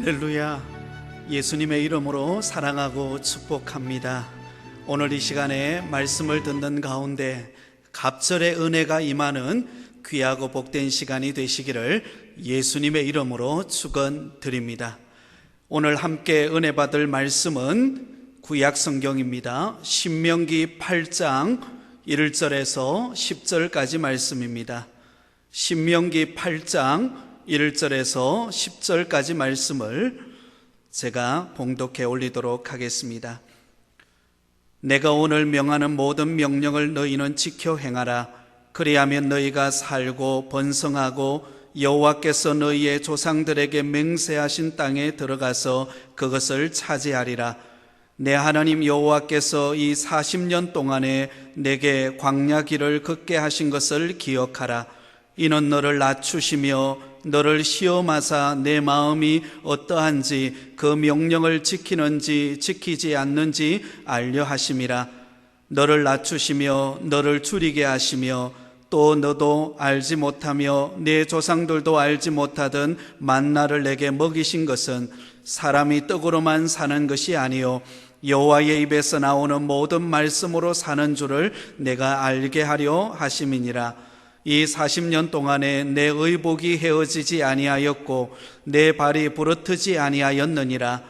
할렐루야. 예수님의 이름으로 사랑하고 축복합니다. 오늘 이 시간에 말씀을 듣는 가운데 갑절의 은혜가 임하는 귀하고 복된 시간이 되시기를 예수님의 이름으로 축원드립니다. 오늘 함께 은혜 받을 말씀은 구약 성경입니다. 신명기 8장 1절에서 10절까지 말씀입니다. 신명기 8장 1절에서 10절까지 말씀을 제가 봉독해 올리도록 하겠습니다. 내가 오늘 명하는 모든 명령을 너희는 지켜 행하라. 그리하면 너희가 살고 번성하고 여호와께서 너희의 조상들에게 맹세하신 땅에 들어가서 그것을 차지하리라. 내 하나님 여호와께서 이 40년 동안에 내게 광야 길을 걷게 하신 것을 기억하라. 이는 너를 낮추시며 너를 시험하사 내 마음이 어떠한지 그 명령을 지키는지 지키지 않는지 알려 하심이라. 너를 낮추시며 너를 줄이게 하시며 또 너도 알지 못하며 내 조상들도 알지 못하던 만나를 내게 먹이신 것은 사람이 떡으로만 사는 것이 아니요 여호와의 입에서 나오는 모든 말씀으로 사는 줄을 내가 알게 하려 하심이니라. 이 40년 동안에 내 의복이 헤어지지 아니하였고 내 발이 부르트지 아니하였느니라.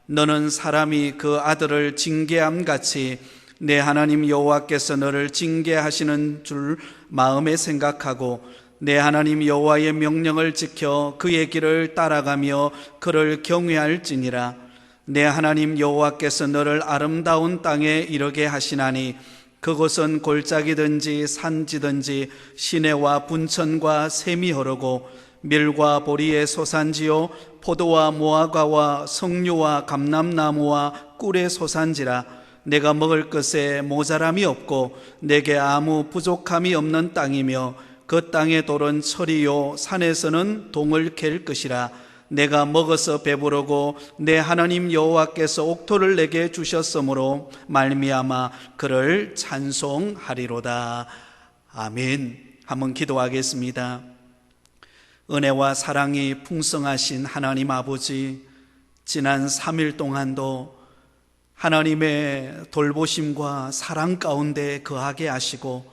너는 사람이 그 아들을 징계함같이 내 하나님 여호와께서 너를 징계하시는 줄 마음에 생각하고 내 하나님 여호와의 명령을 지켜 그의 길을 따라가며 그를 경외할지니라. 내 하나님 여호와께서 너를 아름다운 땅에 이르게 하시나니 그곳은 골짜기든지 산지든지 시내와 분천과 샘이 흐르고 밀과 보리의 소산지요 포도와 무화과와 석류와 감람나무와 꿀의 소산지라. 내가 먹을 것에 모자람이 없고 내게 아무 부족함이 없는 땅이며 그 땅의 돌은 철이요 산에서는 동을 갤 것이라. 내가 먹어서 배부르고 내 하나님 여호와께서 옥토를 내게 주셨으므로 말미암아 그를 찬송하리로다. 아멘. 한번 기도하겠습니다. 은혜와 사랑이 풍성하신 하나님 아버지, 지난 3일 동안도 하나님의 돌보심과 사랑 가운데 거하게 하시고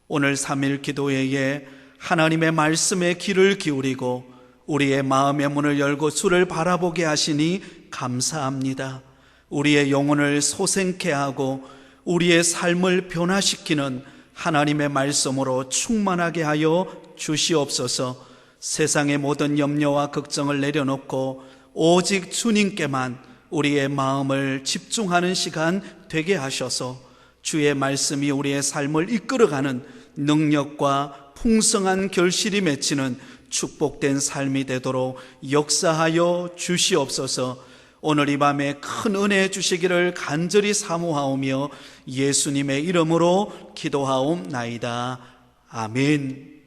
오늘 3일 기도회에 하나님의 말씀에 귀를 기울이고 우리의 마음의 문을 열고 주를 바라보게 하시니 감사합니다. 우리의 영혼을 소생케 하고 우리의 삶을 변화시키는 하나님의 말씀으로 충만하게 하여 주시옵소서. 세상의 모든 염려와 걱정을 내려놓고 오직 주님께만 우리의 마음을 집중하는 시간 되게 하셔서 주의 말씀이 우리의 삶을 이끌어가는 능력과 풍성한 결실이 맺히는 축복된 삶이 되도록 역사하여 주시옵소서. 오늘 이 밤에 큰 은혜 주시기를 간절히 사모하오며 예수님의 이름으로 기도하옵나이다. 아멘.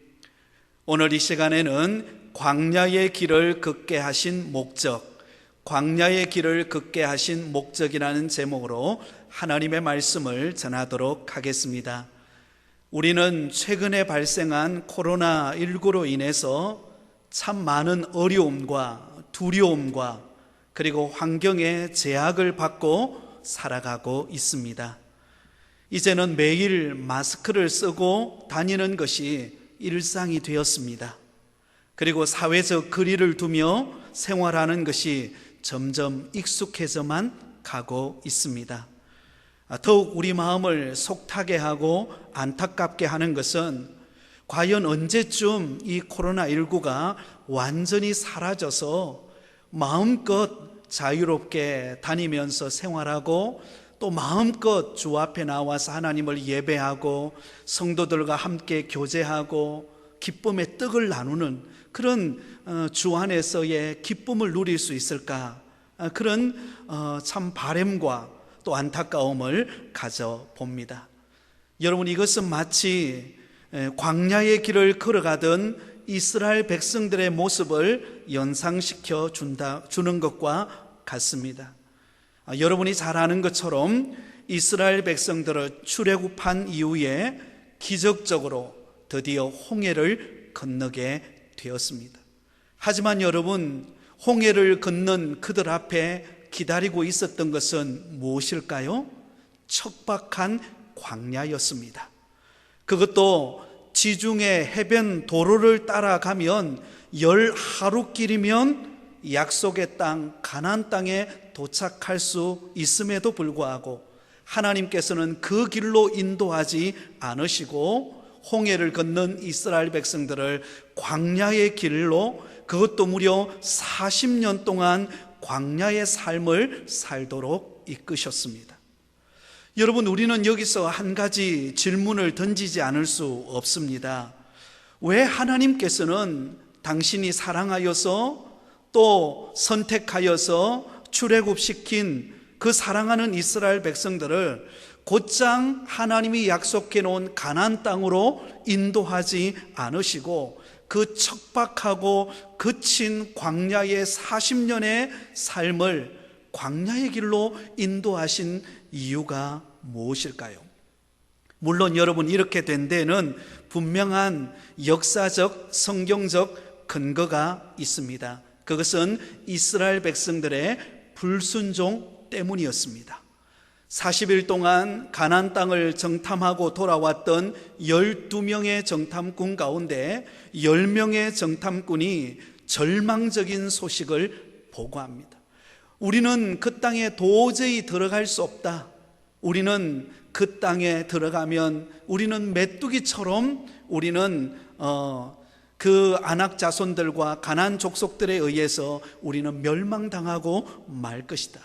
오늘 이 시간에는 광야의 길을 걷게 하신 목적, 광야의 길을 걷게 하신 목적이라는 제목으로 하나님의 말씀을 전하도록 하겠습니다. 우리는 최근에 발생한 코로나19로 인해서 참 많은 어려움과 두려움과 그리고 환경의 제약을 받고 살아가고 있습니다. 이제는 매일 마스크를 쓰고 다니는 것이 일상이 되었습니다. 그리고 사회적 거리를 두며 생활하는 것이 점점 익숙해져만 가고 있습니다. 더욱 우리 마음을 속타게 하고 안타깝게 하는 것은 과연 언제쯤 이 코로나19가 완전히 사라져서 마음껏 자유롭게 다니면서 생활하고 또 마음껏 주 앞에 나와서 하나님을 예배하고 성도들과 함께 교제하고 기쁨의 떡을 나누는 그런 주 안에서의 기쁨을 누릴 수 있을까? 그런 참 바람과 또 안타까움을 가져봅니다. 여러분, 이것은 마치 광야의 길을 걸어가던 이스라엘 백성들의 모습을 연상시켜 주는 것과 같습니다. 여러분이 잘 아는 것처럼 이스라엘 백성들을 출애굽한 이후에 기적적으로 드디어 홍해를 건너게 되었습니다. 하지만 여러분, 홍해를 건넌 그들 앞에 기다리고 있었던 것은 무엇일까요? 척박한 광야였습니다. 그것도 지중해 해변 도로를 따라가면 10하루길이면 약속의 땅 가나안 땅에 도착할 수 있음에도 불구하고 하나님께서는 그 길로 인도하지 않으시고 홍해를 건넌 이스라엘 백성들을 광야의 길로, 그것도 무려 40년 동안 광야의 삶을 살도록 이끄셨습니다. 여러분, 우리는 여기서 한 가지 질문을 던지지 않을 수 없습니다. 왜 하나님께서는 당신이 사랑하여서 또 선택하여서 출애굽시킨 그 사랑하는 이스라엘 백성들을 곧장 하나님이 약속해 놓은 가나안 땅으로 인도하지 않으시고 그 척박하고 거친 광야의 40년의 삶을 광야의 길로 인도하신 이유가 무엇일까요? 물론 여러분, 이렇게 된 데는 분명한 역사적, 성경적 근거가 있습니다. 그것은 이스라엘 백성들의 불순종 때문이었습니다. 40일 동안 가나안 땅을 정탐하고 돌아왔던 12명의 정탐꾼 가운데 10명의 정탐꾼이 절망적인 소식을 보고합니다. 우리는 그 땅에 도저히 들어갈 수 없다. 우리는 그 땅에 들어가면 우리는 메뚜기처럼 우리는 그 아낙 자손들과 가나안 족속들에 의해서 우리는 멸망당하고 말 것이다.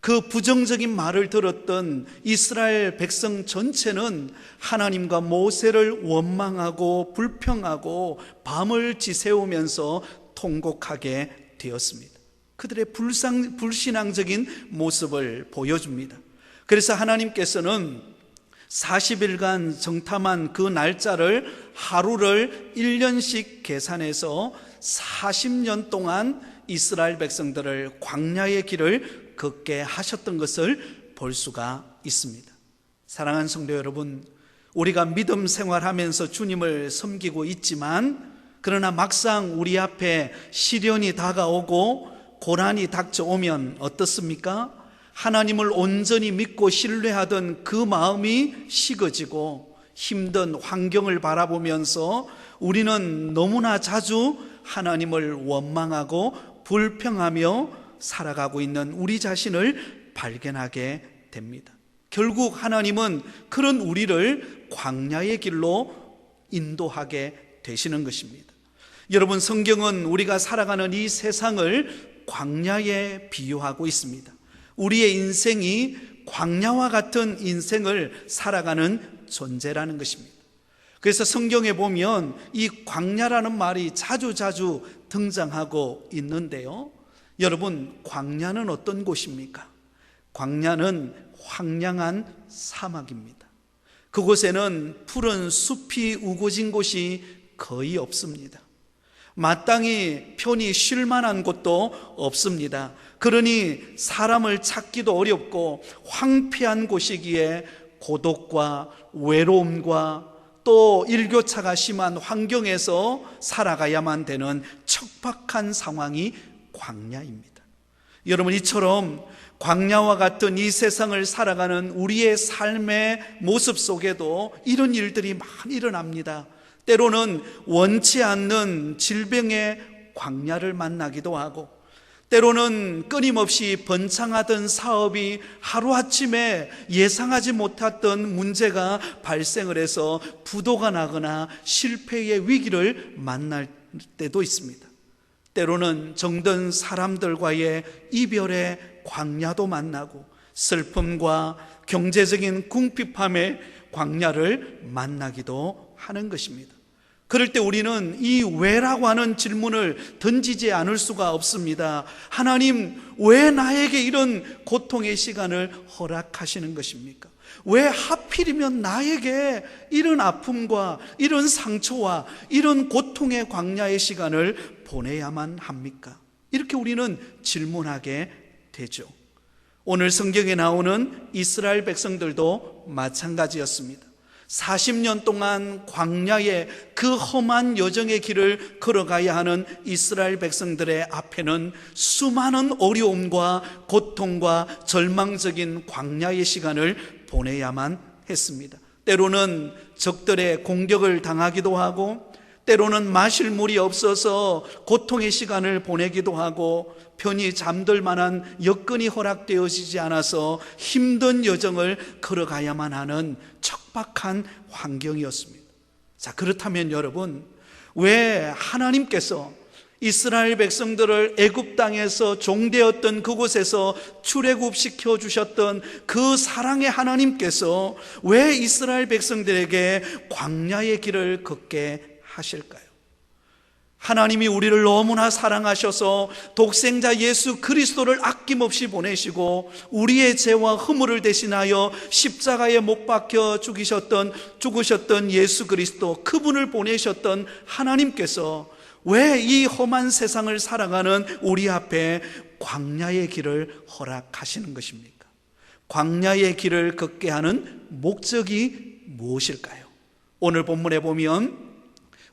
그 부정적인 말을 들었던 이스라엘 백성 전체는 하나님과 모세를 원망하고 불평하고 밤을 지새우면서 통곡하게 되었습니다. 그들의 불신앙적인 모습을 보여줍니다. 그래서 하나님께서는 40일간 정탐한 그 날짜를 하루를 1년씩 계산해서 40년 동안 이스라엘 백성들을 광야의 길을 걷게 하셨던 것을 볼 수가 있습니다. 사랑하는 성도 여러분, 우리가 믿음 생활하면서 주님을 섬기고 있지만 그러나 막상 우리 앞에 시련이 다가오고 고난이 닥쳐오면 어떻습니까? 하나님을 온전히 믿고 신뢰하던 그 마음이 식어지고 힘든 환경을 바라보면서 우리는 너무나 자주 하나님을 원망하고 불평하며 살아가고 있는 우리 자신을 발견하게 됩니다. 결국 하나님은 그런 우리를 광야의 길로 인도하게 되시는 것입니다. 여러분, 성경은 우리가 살아가는 이 세상을 광야에 비유하고 있습니다. 우리의 인생이 광야와 같은 인생을 살아가는 존재라는 것입니다. 그래서 성경에 보면 이 광야라는 말이 자주 등장하고 있는데요, 여러분, 광야는 어떤 곳입니까? 광야는 황량한 사막입니다. 그곳에는 푸른 숲이 우거진 곳이 거의 없습니다. 마땅히 편히 쉴 만한 곳도 없습니다. 그러니 사람을 찾기도 어렵고 황폐한 곳이기에 고독과 외로움과 또 일교차가 심한 환경에서 살아가야만 되는 척박한 상황이 광야입니다. 여러분, 이처럼 광야와 같은 이 세상을 살아가는 우리의 삶의 모습 속에도 이런 일들이 많이 일어납니다. 때로는 원치 않는 질병의 광야를 만나기도 하고, 때로는 끊임없이 번창하던 사업이 하루아침에 예상하지 못했던 문제가 발생을 해서 부도가 나거나 실패의 위기를 만날 때도 있습니다. 때로는 정든 사람들과의 이별의 광야도 만나고 슬픔과 경제적인 궁핍함의 광야를 만나기도 하는 것입니다. 그럴 때 우리는 이 왜라고 하는 질문을 던지지 않을 수가 없습니다. 하나님, 왜 나에게 이런 고통의 시간을 허락하시는 것입니까? 왜 하필이면 나에게 이런 아픔과 이런 상처와 이런 고통의 광야의 시간을 보내야만 합니까? 이렇게 우리는 질문하게 되죠. 오늘 성경에 나오는 이스라엘 백성들도 마찬가지였습니다. 40년 동안 광야의 그 험한 여정의 길을 걸어가야 하는 이스라엘 백성들의 앞에는 수많은 어려움과 고통과 절망적인 광야의 시간을 보내야만 했습니다. 때로는 적들의 공격을 당하기도 하고, 때로는 마실 물이 없어서 고통의 시간을 보내기도 하고, 편히 잠들 만한 여건이 허락되어지지 않아서 힘든 여정을 걸어가야만 하는 척박한 환경이었습니다. 자, 그렇다면 여러분, 왜 하나님께서 이스라엘 백성들을 애굽 땅에서 종되었던 그곳에서 출애굽시켜 주셨던 그 사랑의 하나님께서 왜 이스라엘 백성들에게 광야의 길을 걷게 하실까요? 하나님이 우리를 너무나 사랑하셔서 독생자 예수 그리스도를 아낌없이 보내시고 우리의 죄와 허물을 대신하여 십자가에 못 박혀 죽으셨던 예수 그리스도, 그분을 보내셨던 하나님께서 왜 이 험한 세상을 살아가는 우리 앞에 광야의 길을 허락하시는 것입니까? 광야의 길을 걷게 하는 목적이 무엇일까요? 오늘 본문에 보면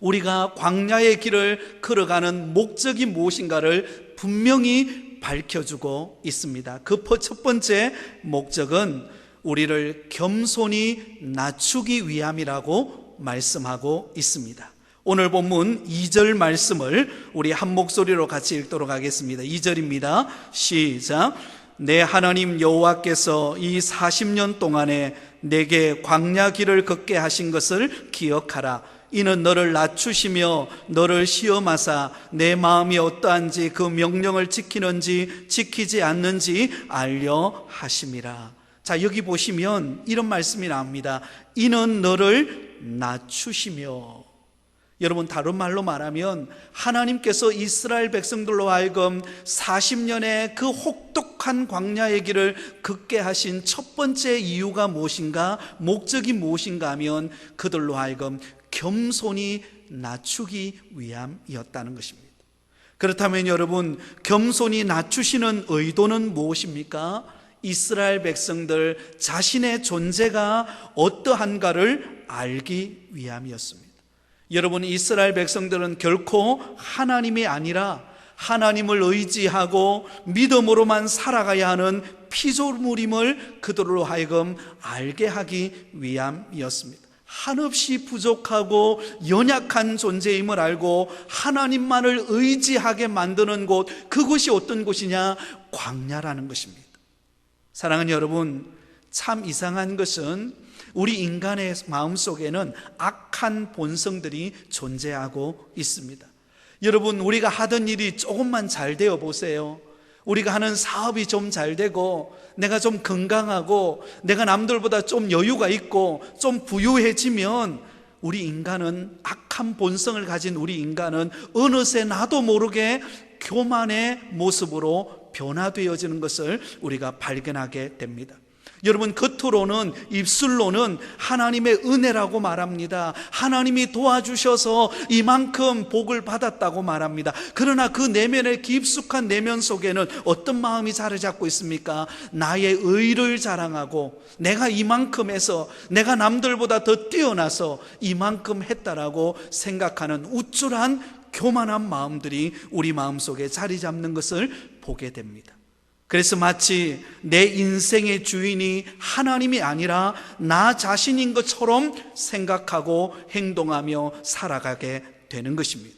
우리가 광야의 길을 걸어가는 목적이 무엇인가를 분명히 밝혀주고 있습니다. 그 첫 번째 목적은 우리를 겸손히 낮추기 위함이라고 말씀하고 있습니다. 오늘 본문 2절 말씀을 우리 한 목소리로 같이 읽도록 하겠습니다. 2절입니다. 시작. 내 하나님 여호와께서 이 40년 동안에 내게 광야 길을 걷게 하신 것을 기억하라. 이는 너를 낮추시며 너를 시험하사 내 마음이 어떠한지 그 명령을 지키는지 지키지 않는지 알려 하심이라. 자, 여기 보시면 이런 말씀이 나옵니다. 이는 너를 낮추시며. 여러분, 다른 말로 말하면 하나님께서 이스라엘 백성들로 하여금 40년의 그 혹독한 광야의 길을 걷게 하신 첫 번째 이유가 무엇인가, 목적이 무엇인가 하면 그들로 하여금 겸손히 낮추기 위함이었다는 것입니다. 그렇다면 여러분, 겸손히 낮추시는 의도는 무엇입니까? 이스라엘 백성들 자신의 존재가 어떠한가를 알기 위함이었습니다. 여러분, 이스라엘 백성들은 결코 하나님이 아니라 하나님을 의지하고 믿음으로만 살아가야 하는 피조물임을 그들로 하여금 알게 하기 위함이었습니다. 한없이 부족하고 연약한 존재임을 알고 하나님만을 의지하게 만드는 곳, 그곳이 어떤 곳이냐? 광야라는 것입니다. 사랑하는 여러분, 참 이상한 것은 우리 인간의 마음속에는 악한 본성들이 존재하고 있습니다. 여러분, 우리가 하던 일이 조금만 잘 되어 보세요. 우리가 하는 사업이 좀 잘 되고 내가 좀 건강하고 내가 남들보다 좀 여유가 있고 좀 부유해지면 우리 인간은, 악한 본성을 가진 우리 인간은 어느새 나도 모르게 교만의 모습으로 변화되어지는 것을 우리가 발견하게 됩니다. 여러분, 겉으로는, 입술로는 하나님의 은혜라고 말합니다. 하나님이 도와주셔서 이만큼 복을 받았다고 말합니다. 그러나 그 내면의 깊숙한 내면 속에는 어떤 마음이 자리 잡고 있습니까? 나의 의를 자랑하고 내가 이만큼 해서, 내가 남들보다 더 뛰어나서 이만큼 했다라고 생각하는 우쭐한 교만한 마음들이 우리 마음속에 자리 잡는 것을 보게 됩니다. 그래서 마치 내 인생의 주인이 하나님이 아니라 나 자신인 것처럼 생각하고 행동하며 살아가게 되는 것입니다.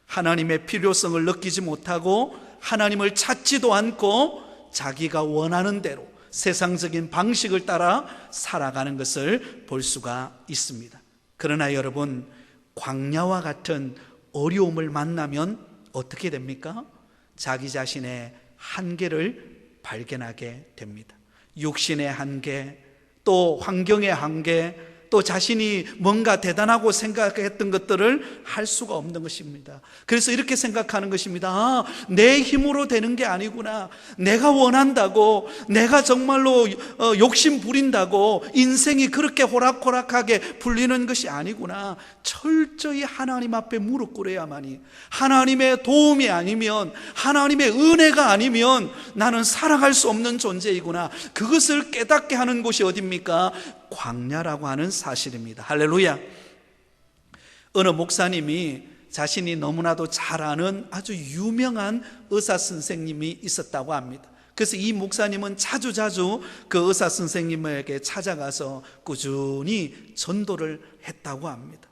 하나님의 필요성을 느끼지 못하고 하나님을 찾지도 않고 자기가 원하는 대로 세상적인 방식을 따라 살아가는 것을 볼 수가 있습니다. 그러나 여러분, 광야와 같은 어려움을 만나면 어떻게 됩니까? 자기 자신의 한계를 발견하게 됩니다. 육신의 한계, 또 환경의 한계, 또 자신이 뭔가 대단하고 생각했던 것들을 할 수가 없는 것입니다. 그래서 이렇게 생각하는 것입니다. 아, 내 힘으로 되는 게 아니구나. 내가 원한다고, 내가 정말로 욕심 부린다고 인생이 그렇게 호락호락하게 풀리는 것이 아니구나. 철저히 하나님 앞에 무릎 꿇어야만이, 하나님의 도움이 아니면, 하나님의 은혜가 아니면 나는 살아갈 수 없는 존재이구나, 그것을 깨닫게 하는 곳이 어디입니까? 광야라고 하는 사실입니다. 할렐루야. 어느 목사님이 자신이 너무나도 잘 아는 아주 유명한 의사 선생님이 있었다고 합니다. 그래서 이 목사님은 자주자주 그 의사 선생님에게 찾아가서 꾸준히 전도를 했다고 합니다.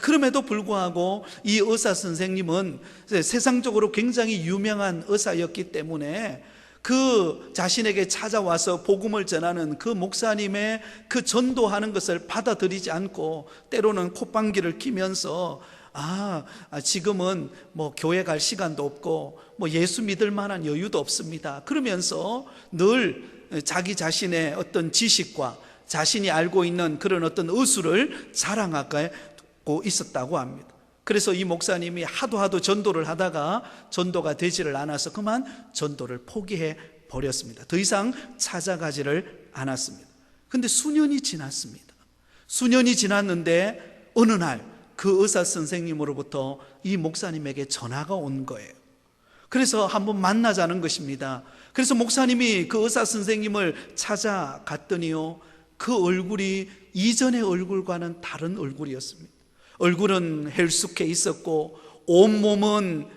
그럼에도 불구하고 이 의사 선생님은 세상적으로 굉장히 유명한 의사였기 때문에 그 자신에게 찾아와서 복음을 전하는 그 목사님의 그 전도하는 것을 받아들이지 않고 때로는 콧방귀를 뀌면서 지금은 뭐 교회 갈 시간도 없고 뭐 예수 믿을 만한 여유도 없습니다, 그러면서 늘 자기 자신의 어떤 지식과 자신이 알고 있는 그런 어떤 의술을 자랑하고 있었다고 합니다. 그래서 이 목사님이 하도 전도를 하다가 전도가 되지를 않아서 그만 전도를 포기해 버렸습니다. 더 이상 찾아가지를 않았습니다. 근데 수년이 지났습니다. 수년이 지났는데 어느 날 그 의사 선생님으로부터 이 목사님에게 전화가 온 거예요. 그래서 한번 만나자는 것입니다. 그래서 목사님이 그 의사 선생님을 찾아갔더니요, 그 얼굴이 이전의 얼굴과는 다른 얼굴이었습니다. 얼굴은 헬쑥해 있었고 온몸은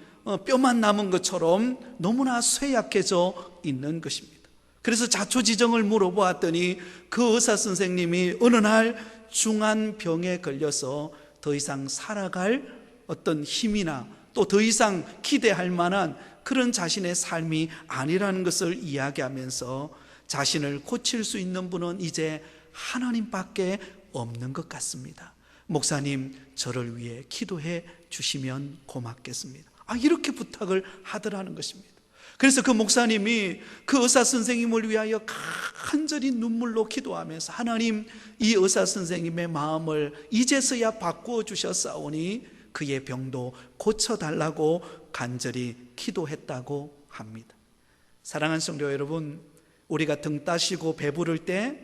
뼈만 남은 것처럼 너무나 쇠약해져 있는 것입니다. 그래서 자초지정을 물어보았더니 그 의사 선생님이 어느 날 중한 병에 걸려서 더 이상 살아갈 어떤 힘이나 또 더 이상 기대할 만한 그런 자신의 삶이 아니라는 것을 이야기하면서 자신을 고칠 수 있는 분은 이제 하나님밖에 없는 것 같습니다. 목사님, 저를 위해 기도해 주시면 고맙겠습니다. 이렇게 부탁을 하더라는 것입니다. 그래서 그 목사님이 그 의사 선생님을 위하여 간절히 눈물로 기도하면서 하나님, 이 의사 선생님의 마음을 이제서야 바꾸어 주셨사오니 그의 병도 고쳐달라고 간절히 기도했다고 합니다. 사랑하는 성도 여러분, 우리가 등 따시고 배부를 때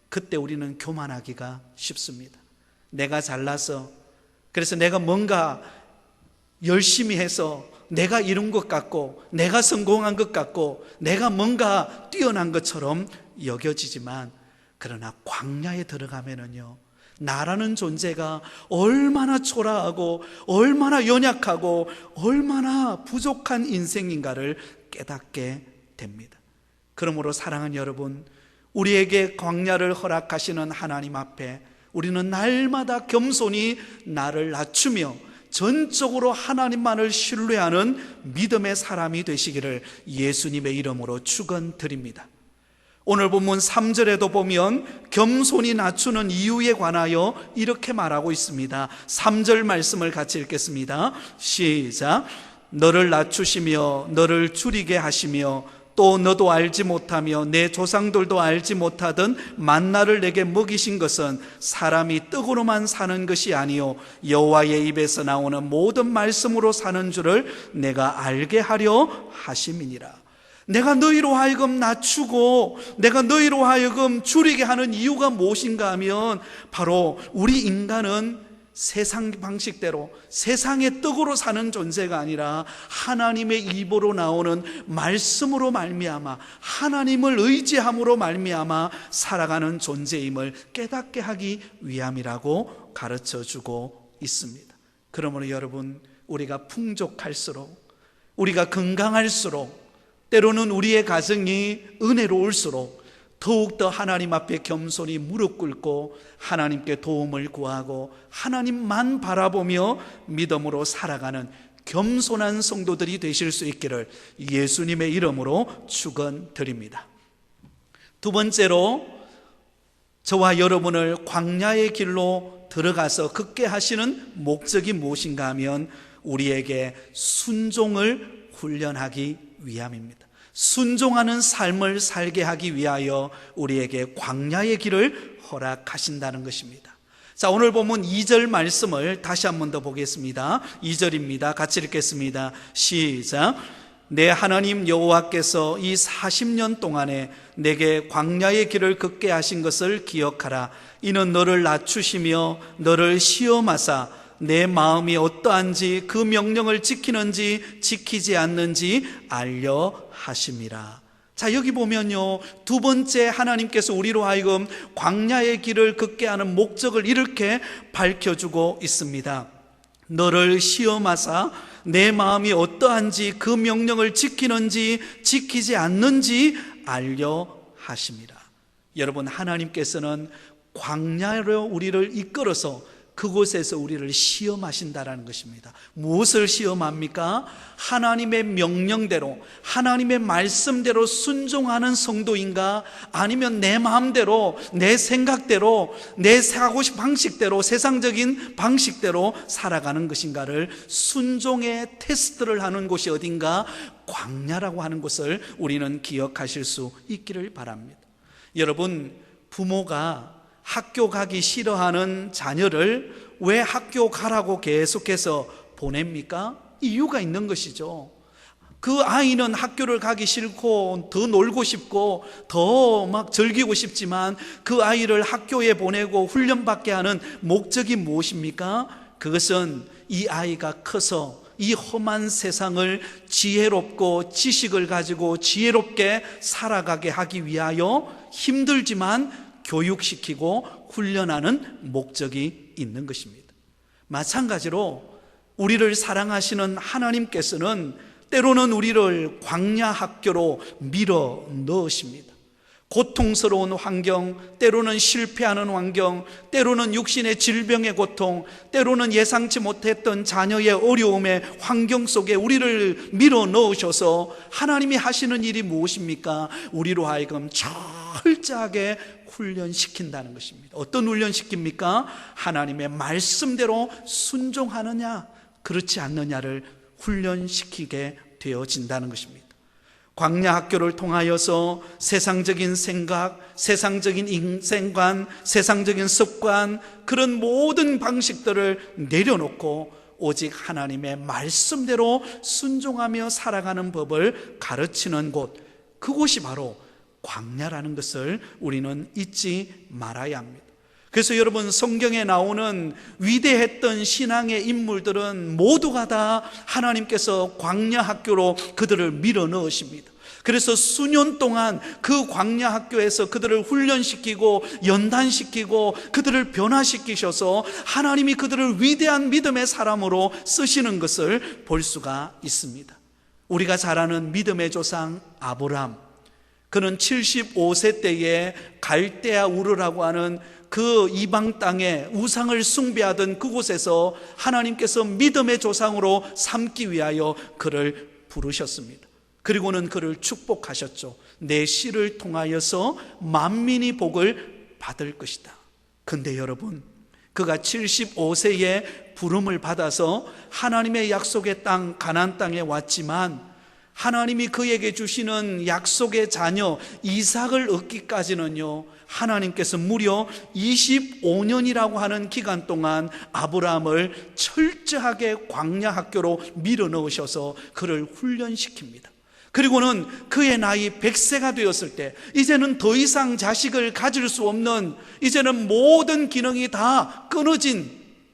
그때 우리는 교만하기가 쉽습니다. 내가 잘나서, 그래서 내가 뭔가 열심히 해서 내가 이룬 것 같고 내가 성공한 것 같고 내가 뭔가 뛰어난 것처럼 여겨지지만, 그러나 광야에 들어가면은요, 나라는 존재가 얼마나 초라하고 얼마나 연약하고 얼마나 부족한 인생인가를 깨닫게 됩니다. 그러므로 사랑하는 여러분, 우리에게 광야를 허락하시는 하나님 앞에 우리는 날마다 겸손히 나를 낮추며 전적으로 하나님만을 신뢰하는 믿음의 사람이 되시기를 예수님의 이름으로 축원드립니다. 오늘 본문 3절에도 보면 겸손히 낮추는 이유에 관하여 이렇게 말하고 있습니다. 3절 말씀을 같이 읽겠습니다. 시작. 너를 낮추시며 너를 줄이게 하시며 또 너도 알지 못하며 내 조상들도 알지 못하던 만나를 내게 먹이신 것은 사람이 떡으로만 사는 것이 아니요 여호와의 입에서 나오는 모든 말씀으로 사는 줄을 내가 알게 하려 하심이니라. 내가 너희로 하여금 낮추고 내가 너희로 하여금 줄이게 하는 이유가 무엇인가 하면 바로 우리 인간은 세상 방식대로 세상의 떡으로 사는 존재가 아니라 하나님의 입으로 나오는 말씀으로 말미암아 하나님을 의지함으로 말미암아 살아가는 존재임을 깨닫게 하기 위함이라고 가르쳐주고 있습니다. 그러므로 여러분, 우리가 풍족할수록, 우리가 건강할수록, 때로는 우리의 가정이 은혜로울수록 더욱더 하나님 앞에 겸손히 무릎 꿇고 하나님께 도움을 구하고 하나님만 바라보며 믿음으로 살아가는 겸손한 성도들이 되실 수 있기를 예수님의 이름으로 축원드립니다. 두 번째로, 저와 여러분을 광야의 길로 들어가서 걷게 하시는 목적이 무엇인가 하면 우리에게 순종을 훈련하기 위함입니다. 순종하는 삶을 살게 하기 위하여 우리에게 광야의 길을 허락하신다는 것입니다. 자, 오늘 보면 2절 말씀을 다시 한 번 더 보겠습니다. 2절입니다. 같이 읽겠습니다. 시작. 내 하나님 여호와께서 이 40년 동안에 내게 광야의 길을 걷게 하신 것을 기억하라. 이는 너를 낮추시며 너를 시험하사 내 마음이 어떠한지 그 명령을 지키는지 지키지 않는지 알려 하심이라. 자, 여기 보면요, 두 번째 하나님께서 우리로 하여금 광야의 길을 걷게 하는 목적을 이렇게 밝혀주고 있습니다. 너를 시험하사 내 마음이 어떠한지 그 명령을 지키는지 지키지 않는지 알려 하심이라. 여러분, 하나님께서는 광야로 우리를 이끌어서 그곳에서 우리를 시험하신다라는 것입니다. 무엇을 시험합니까? 하나님의 명령대로, 하나님의 말씀대로 순종하는 성도인가? 아니면 내 마음대로, 내 생각대로, 내 사고식 방식대로, 세상적인 방식대로 살아가는 것인가를 순종의 테스트를 하는 곳이 어딘가? 광야라고 하는 것을 우리는 기억하실 수 있기를 바랍니다. 여러분, 부모가 학교 가기 싫어하는 자녀를 왜 학교 가라고 계속해서 보냅니까? 이유가 있는 것이죠. 그 아이는 학교를 가기 싫고 더 놀고 싶고 더 막 즐기고 싶지만 그 아이를 학교에 보내고 훈련받게 하는 목적이 무엇입니까? 그것은 이 아이가 커서 이 험한 세상을 지혜롭고 지식을 가지고 지혜롭게 살아가게 하기 위하여 힘들지만 교육시키고 훈련하는 목적이 있는 것입니다. 마찬가지로 우리를 사랑하시는 하나님께서는 때로는 우리를 광야 학교로 밀어 넣으십니다. 고통스러운 환경, 때로는 실패하는 환경, 때로는 육신의 질병의 고통, 때로는 예상치 못했던 자녀의 어려움의 환경 속에 우리를 밀어 넣으셔서 하나님이 하시는 일이 무엇입니까? 우리로 하여금 철저하게 훈련시킨다는 것입니다. 어떤 훈련시킵니까? 하나님의 말씀대로 순종하느냐 그렇지 않느냐를 훈련시키게 되어진다는 것입니다. 광야 학교를 통하여서 세상적인 생각, 세상적인 인생관, 세상적인 습관, 그런 모든 방식들을 내려놓고 오직 하나님의 말씀대로 순종하며 살아가는 법을 가르치는 곳, 그곳이 바로 광야라는 것을 우리는 잊지 말아야 합니다. 그래서 여러분, 성경에 나오는 위대했던 신앙의 인물들은 모두가 다 하나님께서 광야 학교로 그들을 밀어 넣으십니다. 그래서 수년 동안 그 광야 학교에서 그들을 훈련시키고 연단시키고 그들을 변화시키셔서 하나님이 그들을 위대한 믿음의 사람으로 쓰시는 것을 볼 수가 있습니다. 우리가 잘 아는 믿음의 조상 아브람, 그는 75세 때에 갈대아 우르라고 하는 그 이방 땅에 우상을 숭배하던 그곳에서 하나님께서 믿음의 조상으로 삼기 위하여 그를 부르셨습니다. 그리고는 그를 축복하셨죠. 내 씨를 통하여서 만민이 복을 받을 것이다. 근데 여러분, 그가 75세에 부름을 받아서 하나님의 약속의 땅 가나안 땅에 왔지만 하나님이 그에게 주시는 약속의 자녀 이삭을 얻기까지는요, 하나님께서 무려 25년이라고 하는 기간 동안 아브라함을 철저하게 광야 학교로 밀어넣으셔서 그를 훈련시킵니다. 그리고는 그의 나이 100세가 되었을 때 이제는 더 이상 자식을 가질 수 없는, 이제는 모든 기능이 다 끊어진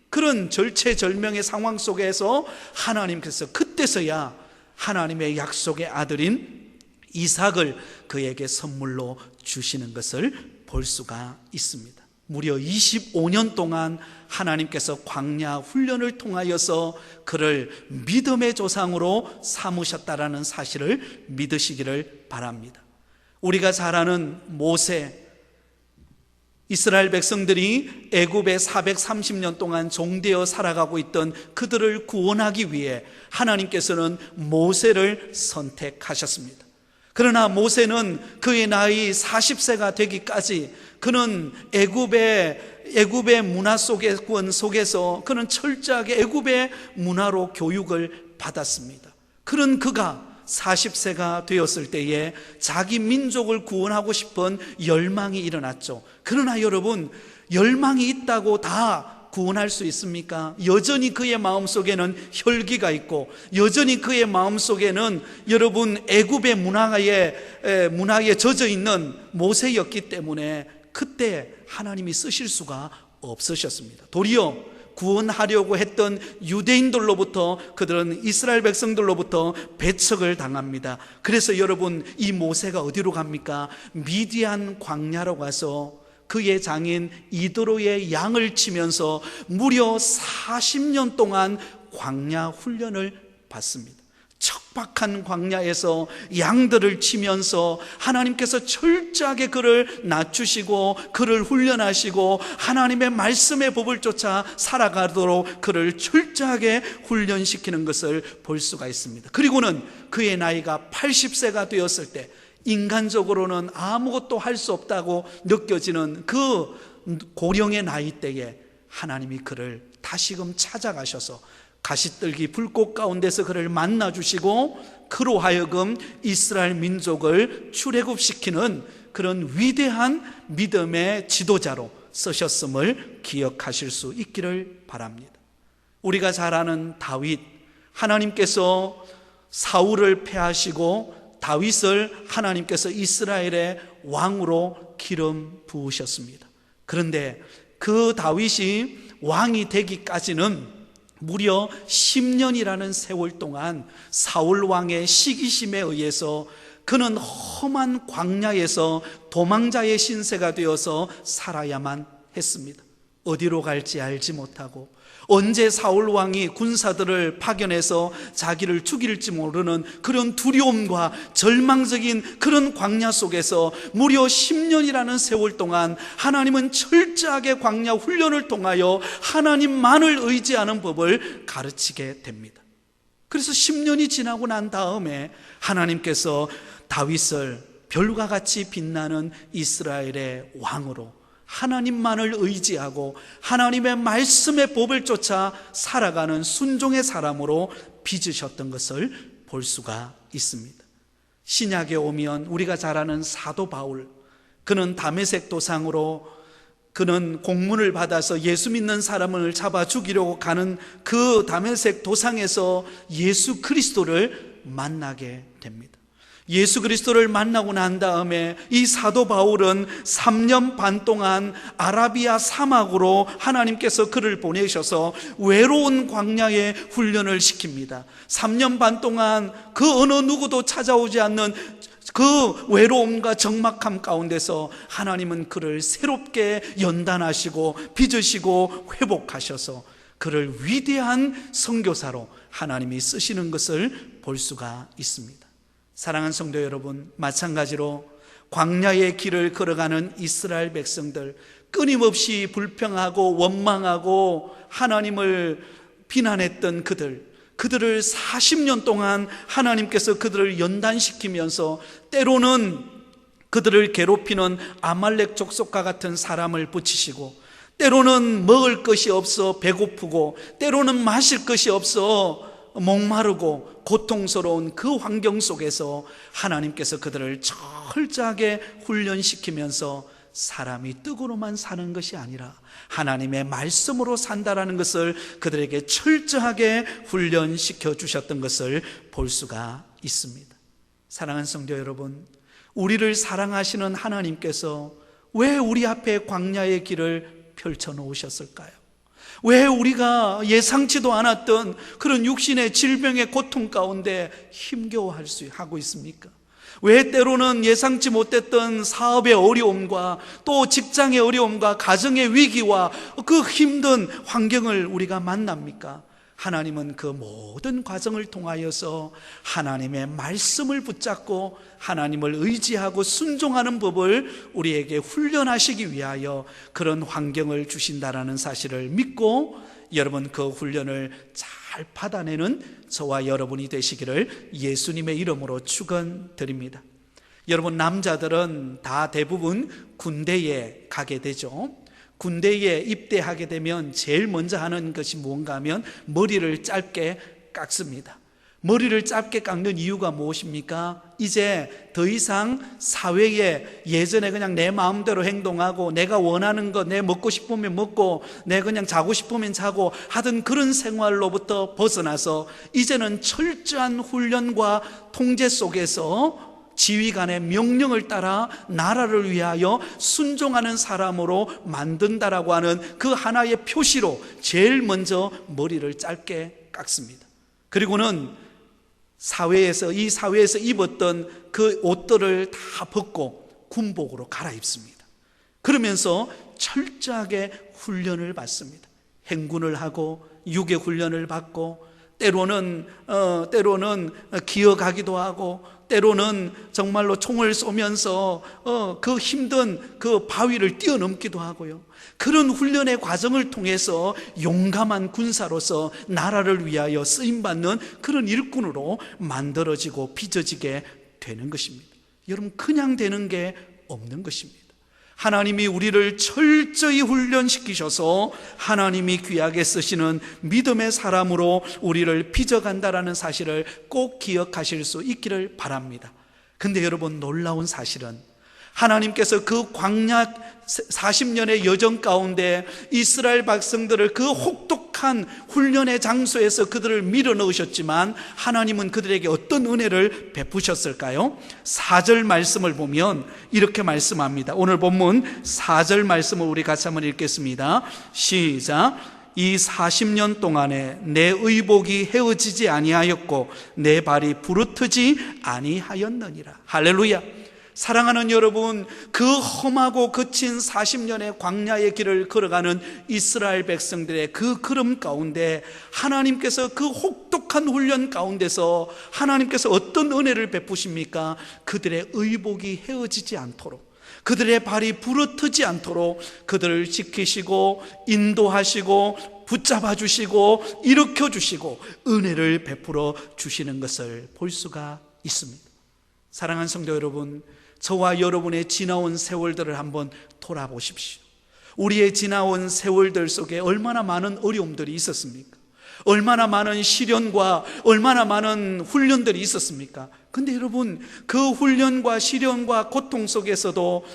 그런 절체절명의 상황 속에서 하나님께서 그때서야 하나님의 약속의 아들인 이삭을 그에게 선물로 주시는 것을 볼 수가 있습니다. 무려 25년 동안 하나님께서 광야 훈련을 통하여서 그를 믿음의 조상으로 삼으셨다라는 사실을 믿으시기를 바랍니다. 우리가 잘 아는 모세, 이스라엘 백성들이 애굽에 430년 동안 종되어 살아가고 있던 그들을 구원하기 위해 하나님께서는 모세를 선택하셨습니다. 그러나 모세는 그의 나이 40세가 되기까지 그는 애굽의 문화 속에서 그는 철저하게 애굽의 문화로 교육을 받았습니다. 그런 그가 40세가 되었을 때에 자기 민족을 구원하고 싶은 열망이 일어났죠. 그러나 여러분, 열망이 있다고 다 구원할 수 있습니까? 여전히 그의 마음속에는 혈기가 있고 여전히 그의 마음속에는 여러분 애굽의 문화에 젖어 있는 모세였기 때문에 그때 하나님이 쓰실 수가 없으셨습니다. 도리어 구원하려고 했던 유대인들로부터, 그들은 이스라엘 백성들로부터 배척을 당합니다. 그래서 여러분, 이 모세가 어디로 갑니까? 미디안 광야로 가서 그의 장인 이드로의 양을 치면서 무려 40년 동안 광야 훈련을 받습니다. 척박한 광야에서 양들을 치면서 하나님께서 철저하게 그를 낮추시고 그를 훈련하시고 하나님의 말씀의 법을 쫓아 살아가도록 그를 철저하게 훈련시키는 것을 볼 수가 있습니다. 그리고는 그의 나이가 80세가 되었을 때, 인간적으로는 아무것도 할 수 없다고 느껴지는 그 고령의 나이 때에 하나님이 그를 다시금 찾아가셔서 가시떨기 불꽃 가운데서 그를 만나주시고 그로 하여금 이스라엘 민족을 출애굽시키는 그런 위대한 믿음의 지도자로 쓰셨음을 기억하실 수 있기를 바랍니다. 우리가 잘 아는 다윗, 하나님께서 사울을 패하시고 다윗을 하나님께서 이스라엘의 왕으로 기름 부으셨습니다. 그런데 그 다윗이 왕이 되기까지는 무려 10년이라는 세월 동안 사울 왕의 시기심에 의해서 그는 험한 광야에서 도망자의 신세가 되어서 살아야만 했습니다. 어디로 갈지 알지 못하고, 언제 사울 왕이 군사들을 파견해서 자기를 죽일지 모르는 그런 두려움과 절망적인 그런 광야 속에서 무려 10년이라는 세월 동안 하나님은 철저하게 광야 훈련을 통하여 하나님만을 의지하는 법을 가르치게 됩니다. 그래서 10년이 지나고 난 다음에 하나님께서 다윗을 별과 같이 빛나는 이스라엘의 왕으로, 하나님만을 의지하고 하나님의 말씀의 법을 쫓아 살아가는 순종의 사람으로 빚으셨던 것을 볼 수가 있습니다. 신약에 오면 우리가 잘 아는 사도 바울, 그는 다메섹 도상으로 그는 공문을 받아서 예수 믿는 사람을 잡아 죽이려고 가는 그 다메섹 도상에서 예수 그리스도를 만나게 됩니다. 예수 그리스도를 만나고 난 다음에 이 사도 바울은 3년 반 동안 아라비아 사막으로 하나님께서 그를 보내셔서 외로운 광야에 훈련을 시킵니다. 3년 반 동안 그 어느 누구도 찾아오지 않는 그 외로움과 적막함 가운데서 하나님은 그를 새롭게 연단하시고 빚으시고 회복하셔서 그를 위대한 선교사로 하나님이 쓰시는 것을 볼 수가 있습니다. 사랑하는 성도 여러분, 마찬가지로 광야의 길을 걸어가는 이스라엘 백성들, 끊임없이 불평하고 원망하고 하나님을 비난했던 그들을 40년 동안 하나님께서 그들을 연단시키면서 때로는 그들을 괴롭히는 아말렉 족속과 같은 사람을 붙이시고, 때로는 먹을 것이 없어 배고프고, 때로는 마실 것이 없어 목마르고 고통스러운 그 환경 속에서 하나님께서 그들을 철저하게 훈련시키면서 사람이 떡으로만 사는 것이 아니라 하나님의 말씀으로 산다라는 것을 그들에게 철저하게 훈련시켜 주셨던 것을 볼 수가 있습니다. 사랑하는 성도 여러분, 우리를 사랑하시는 하나님께서 왜 우리 앞에 광야의 길을 펼쳐 놓으셨을까요? 왜 우리가 예상치도 않았던 그런 육신의 질병의 고통 가운데 힘겨워하고 있습니까? 왜 때로는 예상치 못했던 사업의 어려움과 또 직장의 어려움과 가정의 위기와 그 힘든 환경을 우리가 만납니까? 하나님은 그 모든 과정을 통하여서 하나님의 말씀을 붙잡고 하나님을 의지하고 순종하는 법을 우리에게 훈련하시기 위하여 그런 환경을 주신다라는 사실을 믿고 여러분 그 훈련을 잘 받아내는 저와 여러분이 되시기를 예수님의 이름으로 축원드립니다. 여러분, 남자들은 다 대부분 군대에 가게 되죠. 군대에 입대하게 되면 제일 먼저 하는 것이 뭔가 하면 머리를 짧게 깎습니다. 머리를 짧게 깎는 이유가 무엇입니까? 이제 더 이상 사회에 예전에 그냥 내 마음대로 행동하고 내가 원하는 거 내 먹고 싶으면 먹고 내 그냥 자고 싶으면 자고 하던 그런 생활로부터 벗어나서 이제는 철저한 훈련과 통제 속에서 지휘관의 명령을 따라 나라를 위하여 순종하는 사람으로 만든다라고 하는 그 하나의 표시로 제일 먼저 머리를 짧게 깎습니다. 그리고는 이 사회에서 입었던 그 옷들을 다 벗고 군복으로 갈아입습니다. 그러면서 철저하게 훈련을 받습니다. 행군을 하고 육의 훈련을 받고 때로는 기어가기도 하고 때로는 정말로 총을 쏘면서 그 힘든 그 바위를 뛰어넘기도 하고요. 그런 훈련의 과정을 통해서 용감한 군사로서 나라를 위하여 쓰임받는 그런 일꾼으로 만들어지고 빚어지게 되는 것입니다. 여러분, 그냥 되는 게 없는 것입니다. 하나님이 우리를 철저히 훈련시키셔서 하나님이 귀하게 쓰시는 믿음의 사람으로 우리를 빚어간다라는 사실을 꼭 기억하실 수 있기를 바랍니다. 근데 여러분, 놀라운 사실은 하나님께서 그 광야 40년의 여정 가운데 이스라엘 백성들을 그 혹독한 훈련의 장소에서 그들을 밀어넣으셨지만 하나님은 그들에게 어떤 은혜를 베푸셨을까요? 4절 말씀을 보면 이렇게 말씀합니다. 오늘 본문 4절 말씀을 우리 같이 한번 읽겠습니다. 시작. 이 40년 동안에 내 의복이 헤어지지 아니하였고 내 발이 부르트지 아니하였느니라. 할렐루야. 사랑하는 여러분, 그 험하고 거친 40년의 광야의 길을 걸어가는 이스라엘 백성들의 그 걸음 가운데 하나님께서 그 혹독한 훈련 가운데서 하나님께서 어떤 은혜를 베푸십니까? 그들의 의복이 헤어지지 않도록, 그들의 발이 부르트지 않도록 그들을 지키시고 인도하시고 붙잡아 주시고 일으켜 주시고 은혜를 베풀어 주시는 것을 볼 수가 있습니다. 사랑하는 성도 여러분, 저와 여러분의 지나온 세월들을 한번 돌아보십시오. 우리의 지나온 세월들 속에 얼마나 많은 어려움들이 있었습니까? 얼마나 많은 시련과 얼마나 많은 훈련들이 있었습니까? 근데 여러분, 그 훈련과 시련과 고통 속에서도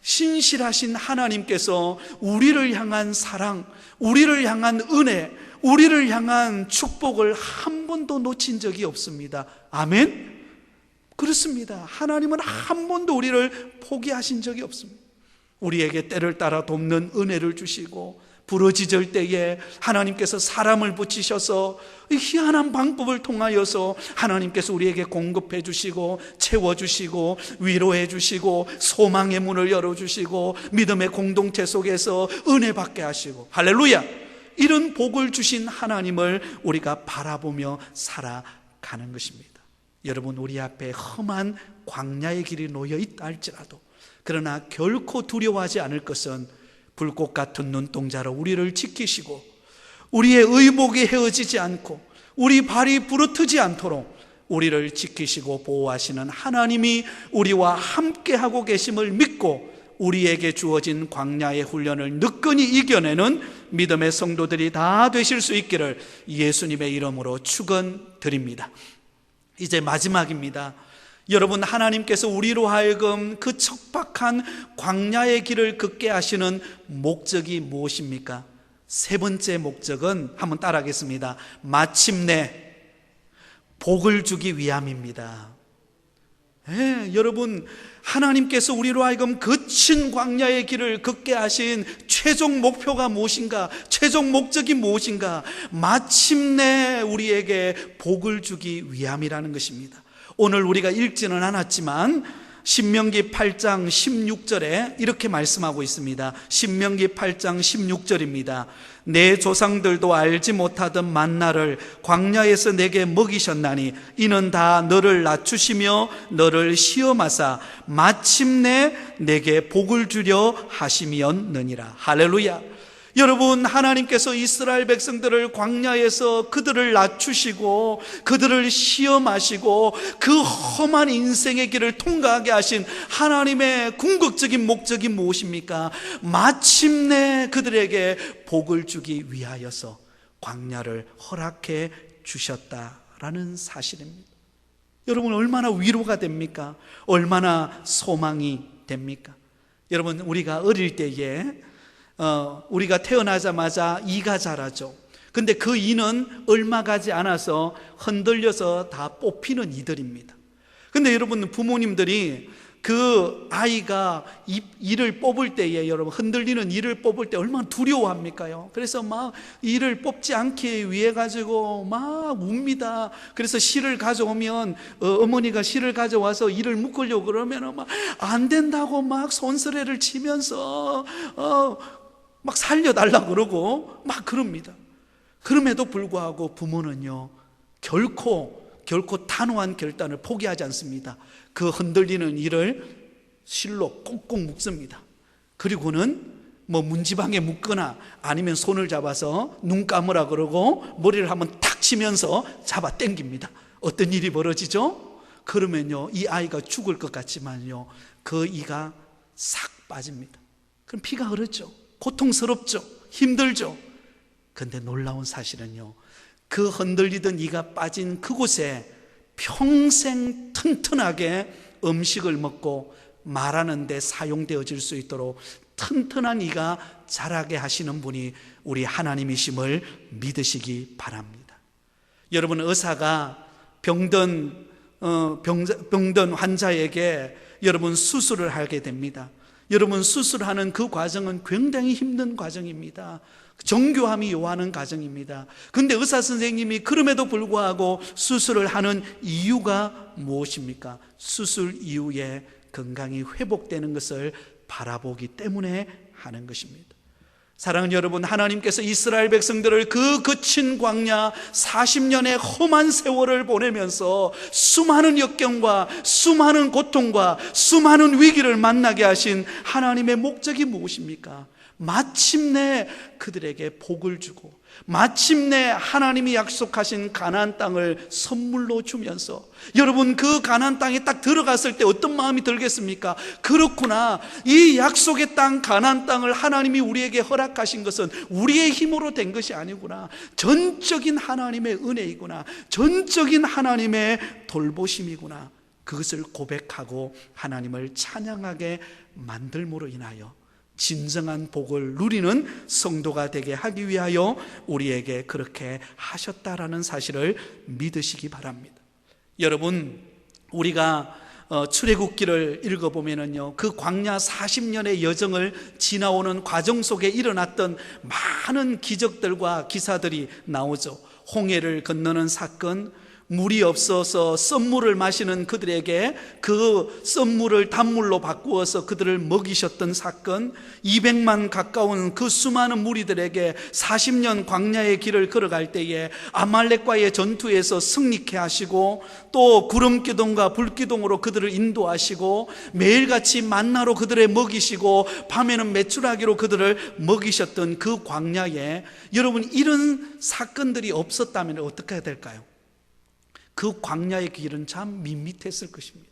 신실하신 하나님께서 우리를 향한 사랑, 우리를 향한 은혜, 우리를 향한 축복을 한 번도 놓친 적이 없습니다. 아멘? 그렇습니다. 하나님은 한 번도 우리를 포기하신 적이 없습니다. 우리에게 때를 따라 돕는 은혜를 주시고 부러지질 때에 하나님께서 사람을 붙이셔서 희한한 방법을 통하여서 하나님께서 우리에게 공급해 주시고 채워주시고 위로해 주시고 소망의 문을 열어주시고 믿음의 공동체 속에서 은혜 받게 하시고, 할렐루야! 이런 복을 주신 하나님을 우리가 바라보며 살아가는 것입니다. 여러분, 우리 앞에 험한 광야의 길이 놓여 있다 할지라도 그러나 결코 두려워하지 않을 것은 불꽃 같은 눈동자로 우리를 지키시고 우리의 의복이 헤어지지 않고 우리 발이 부르트지 않도록 우리를 지키시고 보호하시는 하나님이 우리와 함께하고 계심을 믿고 우리에게 주어진 광야의 훈련을 느긋이 이겨내는 믿음의 성도들이 다 되실 수 있기를 예수님의 이름으로 축원드립니다. 이제 마지막입니다. 여러분, 하나님께서 우리로 하여금 그 척박한 광야의 길을 걷게 하시는 목적이 무엇입니까? 세 번째 목적은 한번 따라하겠습니다. 마침내 복을 주기 위함입니다. 여러분, 하나님께서 우리로 하여금 거친 광야의 길을 걷게 하신 최종 목표가 무엇인가? 최종 목적이 무엇인가? 마침내 우리에게 복을 주기 위함이라는 것입니다. 오늘 우리가 읽지는 않았지만 신명기 8장 16절에 이렇게 말씀하고 있습니다. 신명기 8장 16절입니다. 내 조상들도 알지 못하던 만나를 광야에서 내게 먹이셨나니 이는 다 너를 낮추시며 너를 시험하사 마침내 내게 복을 주려 하심이었느니라. 할렐루야. 여러분, 하나님께서 이스라엘 백성들을 광야에서 그들을 낮추시고 그들을 시험하시고 그 험한 인생의 길을 통과하게 하신 하나님의 궁극적인 목적이 무엇입니까? 마침내 그들에게 복을 주기 위하여서 광야를 허락해 주셨다라는 사실입니다. 여러분, 얼마나 위로가 됩니까? 얼마나 소망이 됩니까? 여러분, 우리가 어릴 때에 우리가 태어나자마자 이가 자라죠. 근데 그 이는 얼마 가지 않아서 흔들려서 다 뽑히는 이들입니다. 근데 여러분, 부모님들이 그 아이가 이를 뽑을 때에, 여러분, 흔들리는 이를 뽑을 때 얼마나 두려워합니까요? 그래서 막 이를 뽑지 않기 위해 가지고 막 웁니다. 그래서 실을 가져오면 어머니가 실을 가져와서 이를 묶으려고 그러면 막 안 된다고 막 손수레를 치면서 막 살려달라고 그러고 막 그럽니다. 그럼에도 불구하고 부모는요, 결코 단호한 결단을 포기하지 않습니다. 그 흔들리는 이를 실로 꽁꽁 묶습니다. 그리고는 뭐 문지방에 묶거나 아니면 손을 잡아서 눈 감으라 그러고 머리를 한번 탁 치면서 잡아 당깁니다. 어떤 일이 벌어지죠? 그러면요, 이 아이가 죽을 것 같지만요, 그 이가 싹 빠집니다. 그럼 피가 흐르죠. 고통스럽죠. 힘들죠. 그런데 놀라운 사실은요, 그 흔들리던 이가 빠진 그곳에 평생 튼튼하게 음식을 먹고 말하는 데 사용되어질 수 있도록 튼튼한 이가 자라게 하시는 분이 우리 하나님이심을 믿으시기 바랍니다. 여러분, 의사가 병든 환자에게 여러분 수술을 하게 됩니다. 여러분, 수술하는 그 과정은 굉장히 힘든 과정입니다. 정교함이 요하는 과정입니다. 그런데 의사 선생님이 그럼에도 불구하고 수술을 하는 이유가 무엇입니까? 수술 이후에 건강이 회복되는 것을 바라보기 때문에 하는 것입니다. 사랑하는 여러분, 하나님께서 이스라엘 백성들을 그 거친 광야 40년의 험한 세월을 보내면서 수많은 역경과 수많은 고통과 수많은 위기를 만나게 하신 하나님의 목적이 무엇입니까? 마침내 그들에게 복을 주고 마침내 하나님이 약속하신 가나안 땅을 선물로 주면서, 여러분, 그 가나안 땅에 딱 들어갔을 때 어떤 마음이 들겠습니까? 그렇구나, 이 약속의 땅 가나안 땅을 하나님이 우리에게 허락하신 것은 우리의 힘으로 된 것이 아니구나, 전적인 하나님의 은혜이구나, 전적인 하나님의 돌보심이구나, 그것을 고백하고 하나님을 찬양하게 만들므로 인하여 진정한 복을 누리는 성도가 되게 하기 위하여 우리에게 그렇게 하셨다라는 사실을 믿으시기 바랍니다. 여러분, 우리가 출애굽기를 읽어보면은요, 그 광야 40년의 여정을 지나오는 과정 속에 일어났던 많은 기적들과 기사들이 나오죠. 홍해를 건너는 사건, 물이 없어서 썬물을 마시는 그들에게 그 썬물을 단물로 바꾸어서 그들을 먹이셨던 사건, 200만 가까운 그 수많은 무리들에게 40년 광야의 길을 걸어갈 때에 아말렉과의 전투에서 승리케 하시고, 또 구름기둥과 불기둥으로 그들을 인도하시고, 매일같이 만나로 그들을 먹이시고 밤에는 메추라기로 그들을 먹이셨던 그 광야에, 여러분, 이런 사건들이 없었다면 어떻게 해야 될까요? 그 광야의 길은 참 밋밋했을 것입니다.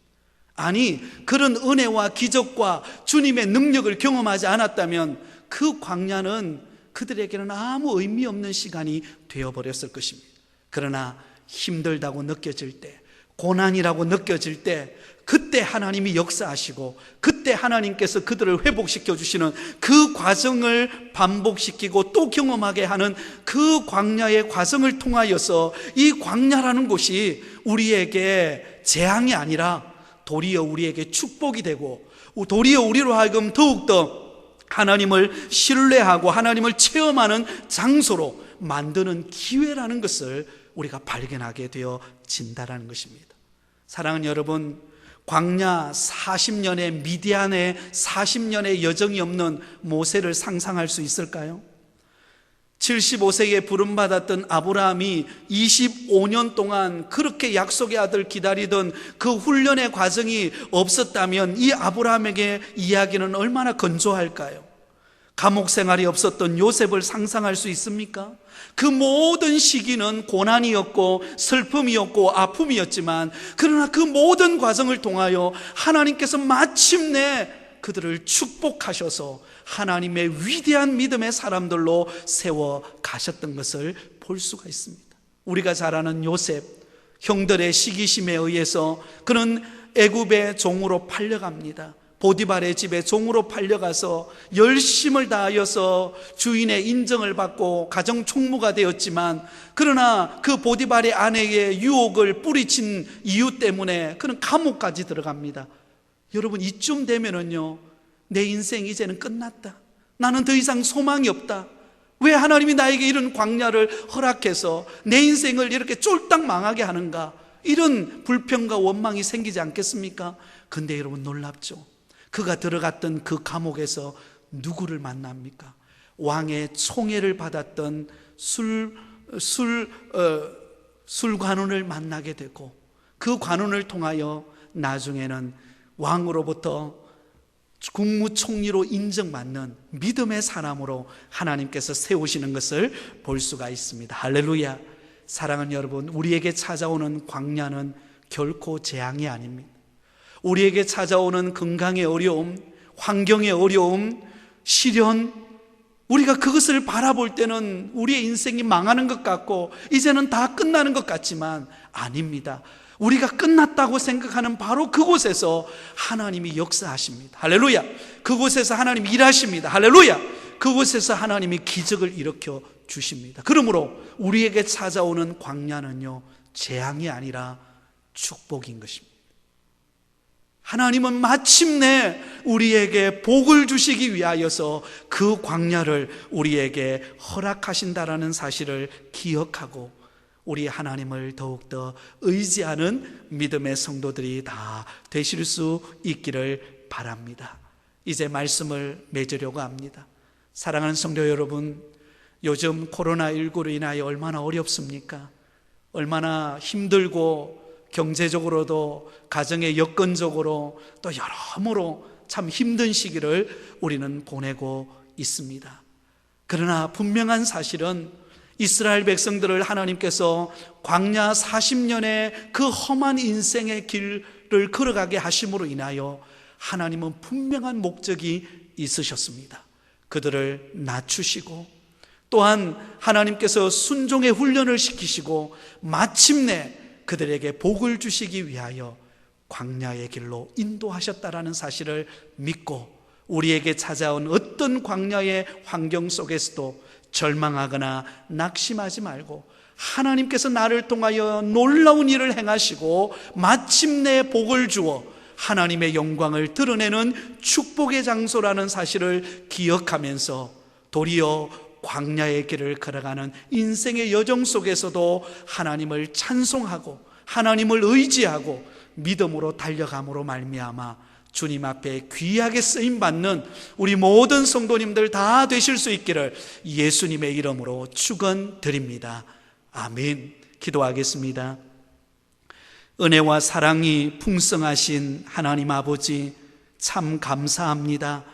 아니, 그런 은혜와 기적과 주님의 능력을 경험하지 않았다면 그 광야는 그들에게는 아무 의미 없는 시간이 되어버렸을 것입니다. 그러나 힘들다고 느껴질 때, 고난이라고 느껴질 때, 그때 하나님이 역사하시고 그때 하나님께서 그들을 회복시켜 주시는 그 과정을 반복시키고 또 경험하게 하는 그 광야의 과정을 통하여서 이 광야라는 곳이 우리에게 재앙이 아니라 도리어 우리에게 축복이 되고, 도리어 우리로 하여금 더욱더 하나님을 신뢰하고 하나님을 체험하는 장소로 만드는 기회라는 것을 우리가 발견하게 되어진다는 것입니다. 사랑하는 여러분, 광야 40년의 미디안의 40년의 여정이 없는 모세를 상상할 수 있을까요? 75세에 부름받았던 아브라함이 25년 동안 그렇게 약속의 아들 기다리던 그 훈련의 과정이 없었다면 이 아브라함에게 이야기는 얼마나 건조할까요? 감옥 생활이 없었던 요셉을 상상할 수 있습니까? 그 모든 시기는 고난이었고 슬픔이었고 아픔이었지만, 그러나 그 모든 과정을 통하여 하나님께서 마침내 그들을 축복하셔서 하나님의 위대한 믿음의 사람들로 세워 가셨던 것을 볼 수가 있습니다. 우리가 잘 아는 요셉, 형들의 시기심에 의해서 그는 애굽의 종으로 팔려갑니다. 보디발의 집에 종으로 팔려가서 열심을 다하여서 주인의 인정을 받고 가정 총무가 되었지만, 그러나 그 보디발의 아내의 유혹을 뿌리친 이유 때문에 그는 감옥까지 들어갑니다. 여러분, 이쯤 되면은요, 내 인생 이제는 끝났다, 나는 더 이상 소망이 없다, 왜 하나님이 나에게 이런 광야를 허락해서 내 인생을 이렇게 쫄딱 망하게 하는가, 이런 불평과 원망이 생기지 않겠습니까? 근데 여러분, 놀랍죠? 그가 들어갔던 그 감옥에서 누구를 만납니까? 왕의 총애를 받았던 술관원을 만나게 되고, 그 관원을 통하여 나중에는 왕으로부터 국무총리로 인정받는 믿음의 사람으로 하나님께서 세우시는 것을 볼 수가 있습니다. 할렐루야. 사랑하는 여러분, 우리에게 찾아오는 광야는 결코 재앙이 아닙니다. 우리에게 찾아오는 건강의 어려움, 환경의 어려움, 시련, 우리가 그것을 바라볼 때는 우리의 인생이 망하는 것 같고 이제는 다 끝나는 것 같지만 아닙니다. 우리가 끝났다고 생각하는 바로 그곳에서 하나님이 역사하십니다. 할렐루야. 그곳에서 하나님이 일하십니다. 할렐루야. 그곳에서 하나님이 기적을 일으켜 주십니다. 그러므로 우리에게 찾아오는 광야는요, 재앙이 아니라 축복인 것입니다. 하나님은 마침내 우리에게 복을 주시기 위하여서 그 광야를 우리에게 허락하신다라는 사실을 기억하고 우리 하나님을 더욱더 의지하는 믿음의 성도들이 다 되실 수 있기를 바랍니다. 이제 말씀을 맺으려고 합니다. 사랑하는 성도 여러분, 요즘 코로나19로 인하여 얼마나 어렵습니까? 얼마나 힘들고 경제적으로도 가정의 여건적으로 또 여러모로 참 힘든 시기를 우리는 보내고 있습니다. 그러나 분명한 사실은 이스라엘 백성들을 하나님께서 광야 40년의 그 험한 인생의 길을 걸어가게 하심으로 인하여 하나님은 분명한 목적이 있으셨습니다. 그들을 낮추시고 또한 하나님께서 순종의 훈련을 시키시고 마침내 그들에게 복을 주시기 위하여 광야의 길로 인도하셨다라는 사실을 믿고 우리에게 찾아온 어떤 광야의 환경 속에서도 절망하거나 낙심하지 말고 하나님께서 나를 통하여 놀라운 일을 행하시고 마침내 복을 주어 하나님의 영광을 드러내는 축복의 장소라는 사실을 기억하면서 도리어 광야의 길을 걸어가는 인생의 여정 속에서도 하나님을 찬송하고 하나님을 의지하고 믿음으로 달려감으로 말미암아 주님 앞에 귀하게 쓰임받는 우리 모든 성도님들 다 되실 수 있기를 예수님의 이름으로 축원드립니다. 아멘. 기도하겠습니다. 은혜와 사랑이 풍성하신 하나님 아버지, 참 감사합니다.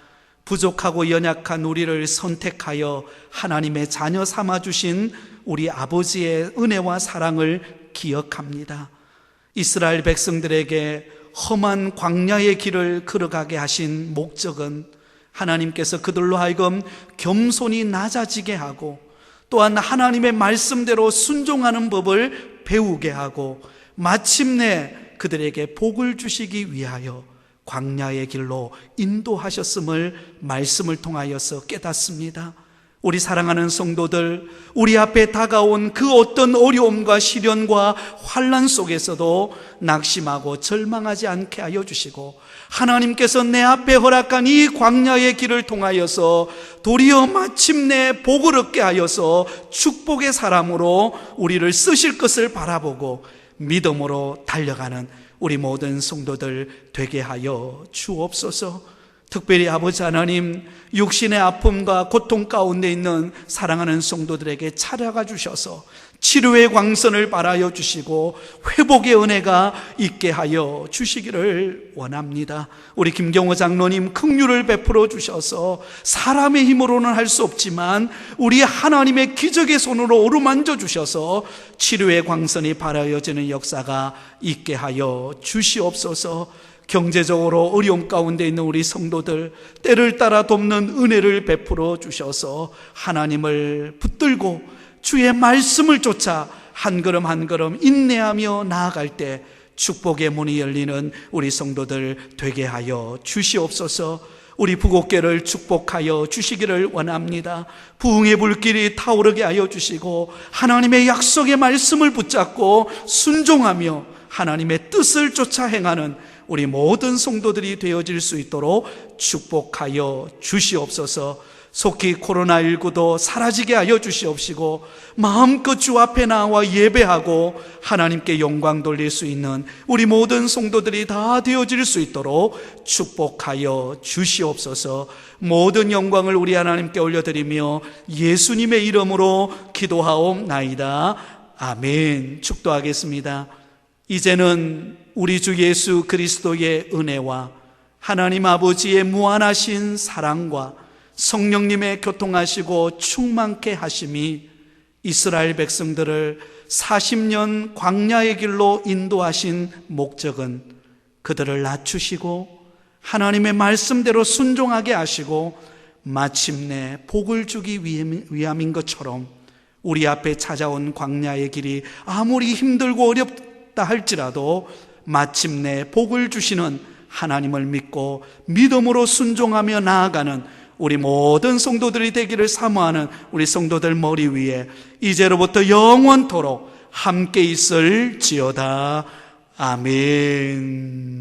부족하고 연약한 우리를 선택하여 하나님의 자녀 삼아주신 우리 아버지의 은혜와 사랑을 기억합니다. 이스라엘 백성들에게 험한 광야의 길을 걸어가게 하신 목적은 하나님께서 그들로 하여금 겸손히 낮아지게 하고 또한 하나님의 말씀대로 순종하는 법을 배우게 하고 마침내 그들에게 복을 주시기 위하여 광야의 길로 인도하셨음을 말씀을 통하여서 깨닫습니다. 우리 사랑하는 성도들, 우리 앞에 다가온 그 어떤 어려움과 시련과 환난 속에서도 낙심하고 절망하지 않게 하여 주시고 하나님께서 내 앞에 허락한 이 광야의 길을 통하여서 도리어 마침내 복을 얻게 하여서 축복의 사람으로 우리를 쓰실 것을 바라보고 믿음으로 달려가는 우리 모든 성도들 되게 하여 주옵소서. 특별히 아버지 하나님, 육신의 아픔과 고통 가운데 있는 사랑하는 성도들에게 찾아가 주셔서 치료의 광선을 발하여 주시고 회복의 은혜가 있게 하여 주시기를 원합니다. 우리 김경호 장로님 긍휼을 베풀어 주셔서 사람의 힘으로는 할 수 없지만 우리 하나님의 기적의 손으로 어루만져 주셔서 치료의 광선이 발하여지는 역사가 있게 하여 주시옵소서. 경제적으로 어려움 가운데 있는 우리 성도들 때를 따라 돕는 은혜를 베풀어 주셔서 하나님을 붙들고 주의 말씀을 쫓아 한 걸음 한 걸음 인내하며 나아갈 때 축복의 문이 열리는 우리 성도들 되게 하여 주시옵소서. 우리 부곡교를 축복하여 주시기를 원합니다. 부흥의 불길이 타오르게 하여 주시고 하나님의 약속의 말씀을 붙잡고 순종하며 하나님의 뜻을 쫓아 행하는 우리 모든 성도들이 되어질 수 있도록 축복하여 주시옵소서. 속히 코로나19도 사라지게 하여 주시옵시고 마음껏 주 앞에 나와 예배하고 하나님께 영광 돌릴 수 있는 우리 모든 성도들이 다 되어질 수 있도록 축복하여 주시옵소서. 모든 영광을 우리 하나님께 올려드리며 예수님의 이름으로 기도하옵나이다. 아멘. 축도하겠습니다. 이제는 우리 주 예수 그리스도의 은혜와 하나님 아버지의 무한하신 사랑과 성령님의 교통하시고 충만케 하심이 이스라엘 백성들을 40년 광야의 길로 인도하신 목적은 그들을 낮추시고 하나님의 말씀대로 순종하게 하시고 마침내 복을 주기 위함인 것처럼 우리 앞에 찾아온 광야의 길이 아무리 힘들고 어렵다 할지라도 마침내 복을 주시는 하나님을 믿고 믿음으로 순종하며 나아가는 우리 모든 성도들이 되기를 사모하는 우리 성도들 머리 위에 이제로부터 영원토록 함께 있을지어다. 아멘.